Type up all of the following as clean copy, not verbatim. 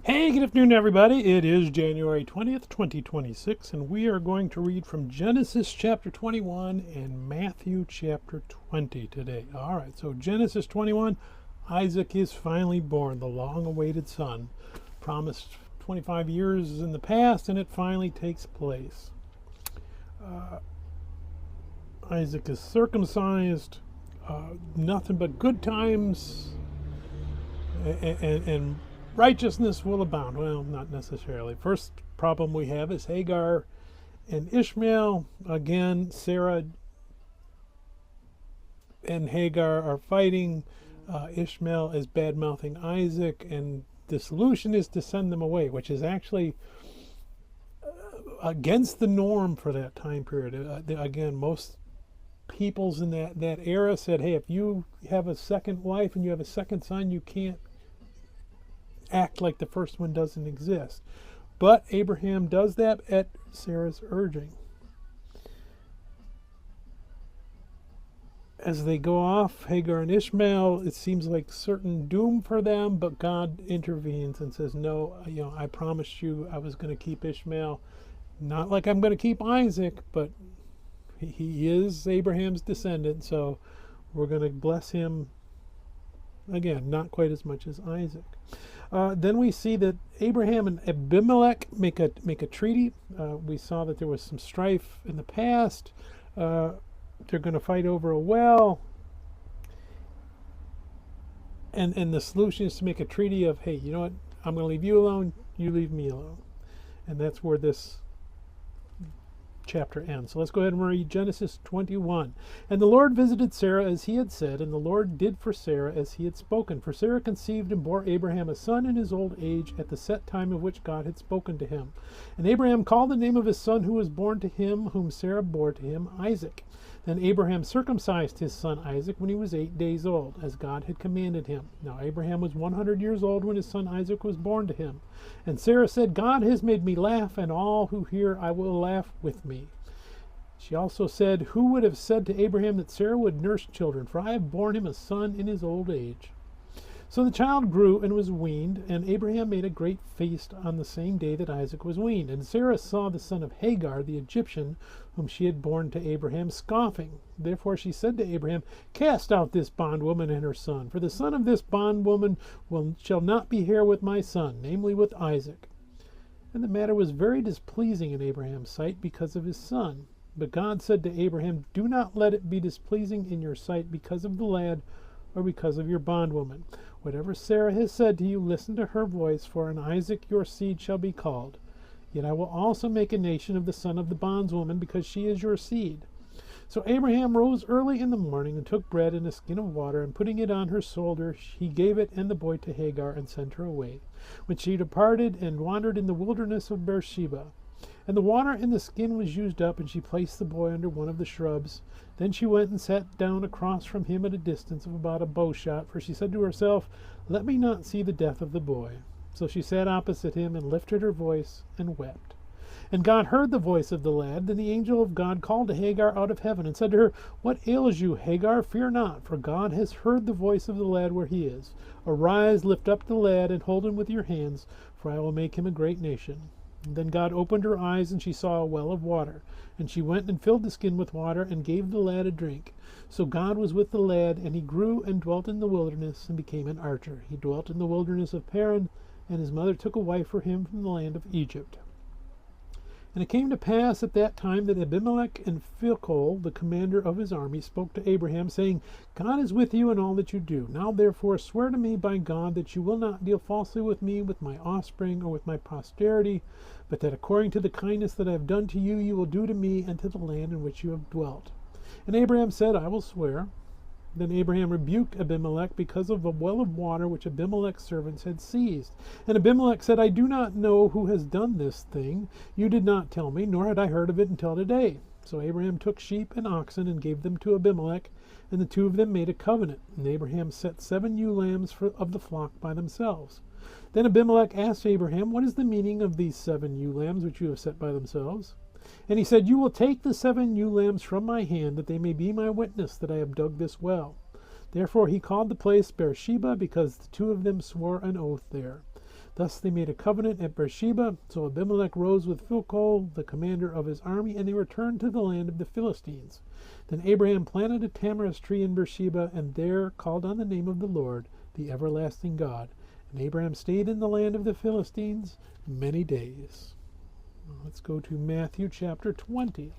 Hey, good afternoon, everybody. It is January 20th, 2026, and we are going to read from Genesis chapter 21 and Matthew chapter 20 today. All right, so Genesis 21, Isaac is finally born, the long-awaited son, promised 25 years in the past, and it finally takes place. Isaac is circumcised, nothing but good times, and righteousness will abound. Well, not necessarily. First problem we have is Hagar and Ishmael. Again, Sarah and Hagar are fighting. Ishmael is bad-mouthing Isaac, and the solution is to send them away, which is actually against the norm for that time period. Again, most peoples in that era said, hey, if you have a second wife and you have a second son, you can't act like the first one doesn't exist. But Abraham does that at Sarah's urging. As they go off, Hagar and Ishmael, it seems like certain doom for them, but God intervenes and says, no, I promised you I was going to keep Ishmael. Not like I'm going to keep Isaac, but he is Abraham's descendant, so we're going to bless him. Again, not quite as much as Isaac. Then we see that Abraham and Abimelech make a treaty. We saw that there was some strife in the past. They're going to fight over a well. And the solution is to make a treaty of, hey, you know what? I'm going to leave you alone. You leave me alone. And that's where this chapter ends. So let's go ahead and read Genesis 21. And the Lord visited Sarah as he had said, and the Lord did for Sarah as he had spoken. For Sarah conceived and bore Abraham a son in his old age at the set time of which God had spoken to him. And Abraham called the name of his son who was born to him, whom Sarah bore to him, Isaac. Then Abraham circumcised his son Isaac when he was 8 days old, as God had commanded him. Now Abraham was 100 years old when his son Isaac was born to him. And Sarah said, God has made me laugh, and all who hear I will laugh with me. She also said, who would have said to Abraham that Sarah would nurse children? For I have borne him a son in his old age. So the child grew and was weaned, and Abraham made a great feast on the same day that Isaac was weaned. And Sarah saw the son of Hagar, the Egyptian, whom she had borne to Abraham, scoffing. Therefore she said to Abraham, cast out this bondwoman and her son, for the son of this bondwoman shall not be heir with my son, namely with Isaac. And the matter was very displeasing in Abraham's sight because of his son. But God said to Abraham, do not let it be displeasing in your sight because of the lad or because of your bondwoman. Whatever Sarah has said to you, listen to her voice, for in Isaac your seed shall be called. Yet I will also make a nation of the son of the bondwoman, because she is your seed. So Abraham rose early in the morning and took bread and a skin of water, and putting it on her shoulder, he gave it and the boy to Hagar and sent her away. When she departed and wandered in the wilderness of Beersheba, and the water in the skin was used up, and she placed the boy under one of the shrubs. Then she went and sat down across from him at a distance of about a bowshot, for she said to herself, let me not see the death of the boy. So she sat opposite him and lifted her voice and wept. And God heard the voice of the lad. Then the angel of God called to Hagar out of heaven and said to her, what ails you, Hagar? Fear not, for God has heard the voice of the lad where he is. Arise, lift up the lad, and hold him with your hands, for I will make him a great nation. Then God opened her eyes, and she saw a well of water. And she went and filled the skin with water, and gave the lad a drink. So God was with the lad, and he grew and dwelt in the wilderness, and became an archer. He dwelt in the wilderness of Paran, and his mother took a wife for him from the land of Egypt. And it came to pass at that time that Abimelech and Phicol, the commander of his army, spoke to Abraham, saying, God is with you in all that you do. Now therefore swear to me by God that you will not deal falsely with me, with my offspring, or with my posterity, but that according to the kindness that I have done to you, you will do to me and to the land in which you have dwelt. And Abraham said, I will swear. Then Abraham rebuked Abimelech because of a well of water which Abimelech's servants had seized. And Abimelech said, I do not know who has done this thing. You did not tell me, nor had I heard of it until today. So Abraham took sheep and oxen and gave them to Abimelech, and the two of them made a covenant. And Abraham set 7 ewe lambs of the flock by themselves. Then Abimelech asked Abraham, what is the meaning of these 7 ewe lambs which you have set by themselves? And he said, You will take the 7 ewe lambs from my hand, that they may be my witness that I have dug this well. Therefore he called the place Beersheba, because the two of them swore an oath there. Thus they made a covenant at Beersheba. So Abimelech rose with Phicol, the commander of his army, and they returned to the land of the Philistines. Then Abraham planted a tamarisk tree in Beersheba, and there called on the name of the Lord, the everlasting God. And Abraham stayed in the land of the Philistines many days. Let's go to Matthew chapter 20.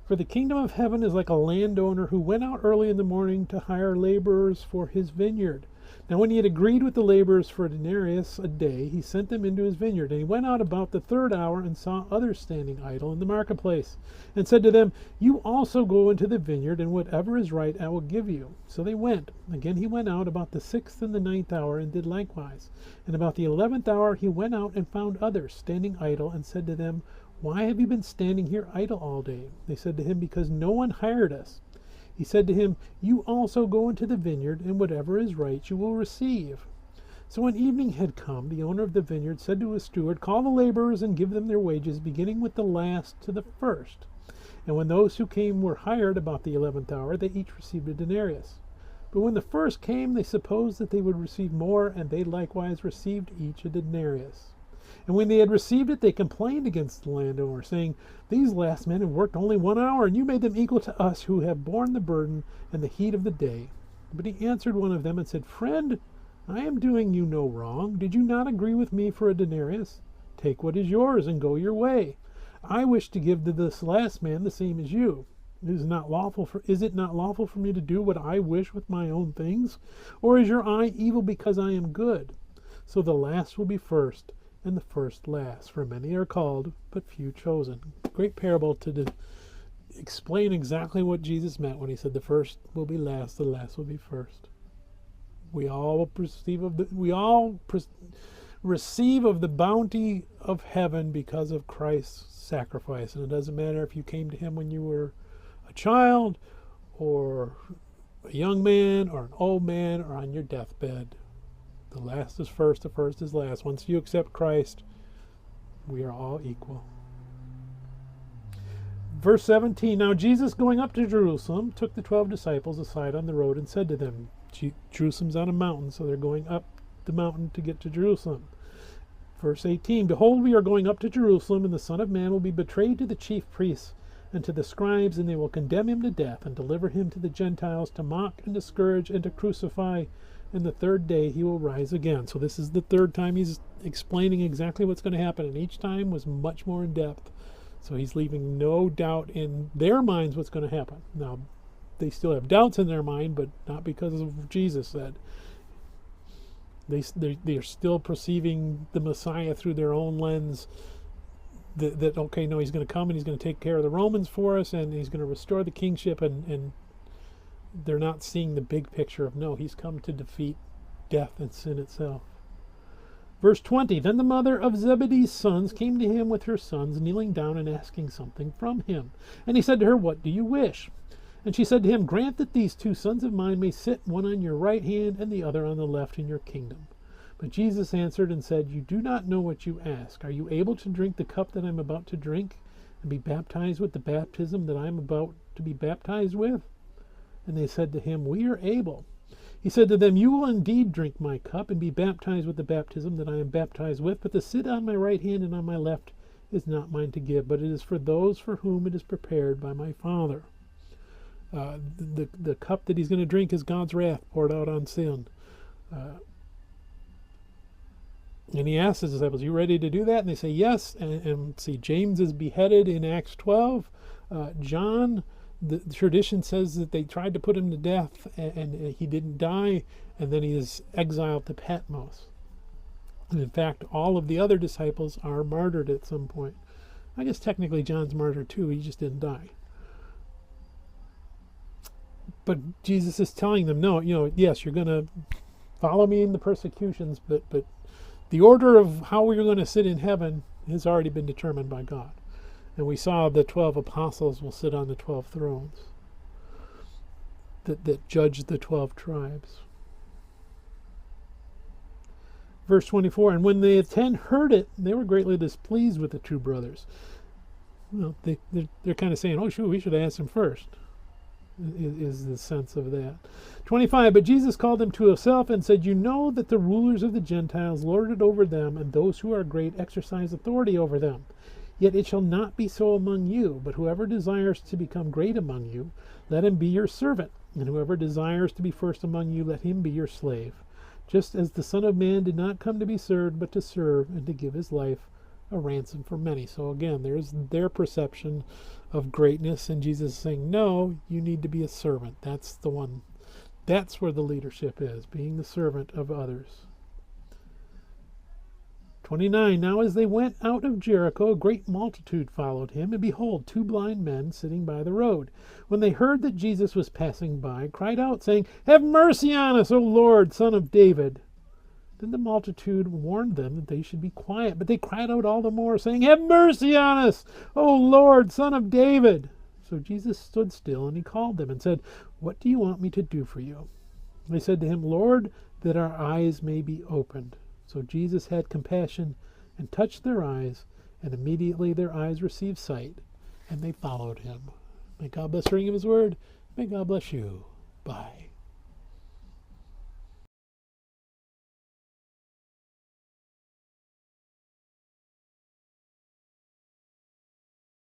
For the kingdom of heaven is like a landowner who went out early in the morning to hire laborers for his vineyard. Now when he had agreed with the laborers for a denarius a day, he sent them into his vineyard. And he went out about the third hour and saw others standing idle in the marketplace, and said to them, You also go into the vineyard, and whatever is right I will give you. So they went. Again he went out about the 6th and the 9th hour, and did likewise. And about the 11th hour he went out and found others standing idle, and said to them, Why have you been standing here idle all day? They said to him, Because no one hired us. He said to him, You also go into the vineyard, and whatever is right you will receive. So when evening had come, the owner of the vineyard said to his steward, Call the laborers and give them their wages, beginning with the last to the first. And when those who came were hired about the 11th hour, they each received a denarius. But when the first came, they supposed that they would receive more, and they likewise received each a denarius. And when they had received it, they complained against the landowner, saying, These last men have worked only 1 hour, and you made them equal to us who have borne the burden and the heat of the day. But he answered one of them and said, Friend, I am doing you no wrong. Did you not agree with me for a denarius? Take what is yours and go your way. I wish to give to this last man the same as you. Is it not lawful for me to do what I wish with my own things? Or is your eye evil because I am good? So the last will be first, and the first last. For many are called, but few chosen. Great parable to explain exactly what Jesus meant when he said the first will be last, the last will be first. We all receive of the bounty of heaven because of Christ's sacrifice. And it doesn't matter if you came to him when you were a child, or a young man, or an old man, or on your deathbed. The last is first, the first is last. Once you accept Christ, we are all equal. Verse 17, Now Jesus, going up to Jerusalem, took the 12 disciples aside on the road and said to them, Jerusalem's on a mountain, so they're going up the mountain to get to Jerusalem. Verse 18, Behold, we are going up to Jerusalem, and the Son of Man will be betrayed to the chief priests and to the scribes, and they will condemn him to death and deliver him to the Gentiles to mock and to scourge and to crucify. And the third day he will rise again. So this is the third time he's explaining exactly what's going to happen. And each time was much more in depth. So he's leaving no doubt in their minds what's going to happen. Now, they still have doubts in their mind, but not because of what Jesus said. They are still perceiving the Messiah through their own lens. That okay, no, he's going to come and he's going to take care of the Romans for us, and he's going to restore the kingship, and they're not seeing the big picture of, no, he's come to defeat death and sin itself. Verse 20, Then the mother of Zebedee's sons came to him with her sons, kneeling down and asking something from him. And he said to her, What do you wish? And she said to him, Grant that these 2 sons of mine may sit, one on your right hand and the other on the left in your kingdom. But Jesus answered and said, You do not know what you ask. Are you able to drink the cup that I am about to drink, and be baptized with the baptism that I am about to be baptized with? And they said to him, We are able. He said to them, You will indeed drink my cup and be baptized with the baptism that I am baptized with, but to sit on my right hand and on my left is not mine to give, but it is for those for whom it is prepared by my Father. The cup that he's going to drink is God's wrath poured out on sin. And he asked his disciples, you ready to do that? And they say, yes. And see, James is beheaded in Acts 12. John, the tradition says that they tried to put him to death, and he didn't die, and then he is exiled to Patmos. And in fact, all of the other disciples are martyred at some point. I guess technically John's martyred too, he just didn't die. But Jesus is telling them, no, yes, you're going to follow me in the persecutions, but the order of how we're going to sit in heaven has already been determined by God. And we saw the 12 apostles will sit on the 12 thrones that judge the 12 tribes. Verse 24, and when the 10 heard it, they were greatly displeased with the 2 brothers. Well, they're kind of saying, oh, shoot, we should ask him first. is the sense of that. 25, but Jesus called them to himself and said, you know that the rulers of the Gentiles lord it over them, and those who are great exercise authority over them. Yet it shall not be so among you, but whoever desires to become great among you, let him be your servant, and whoever desires to be first among you, let him be your slave. Just as the Son of Man did not come to be served, but to serve, and to give his life a ransom for many. So again, there's their perception of greatness, and Jesus is saying, no, you need to be a servant. That's the one. That's where the leadership is, being the servant of others. 29, now as they went out of Jericho, a great multitude followed him, and behold, 2 blind men sitting by the road. When they heard that Jesus was passing by, cried out, saying, have mercy on us, O Lord, Son of David. Then the multitude warned them that they should be quiet, but they cried out all the more, saying, have mercy on us, O Lord, Son of David. So Jesus stood still, and he called them and said, what do you want me to do for you? And they said to him, Lord, that our eyes may be opened. So Jesus had compassion and touched their eyes, and immediately their eyes received sight, and they followed him. May God bless the reading of his word. May God bless you. Bye.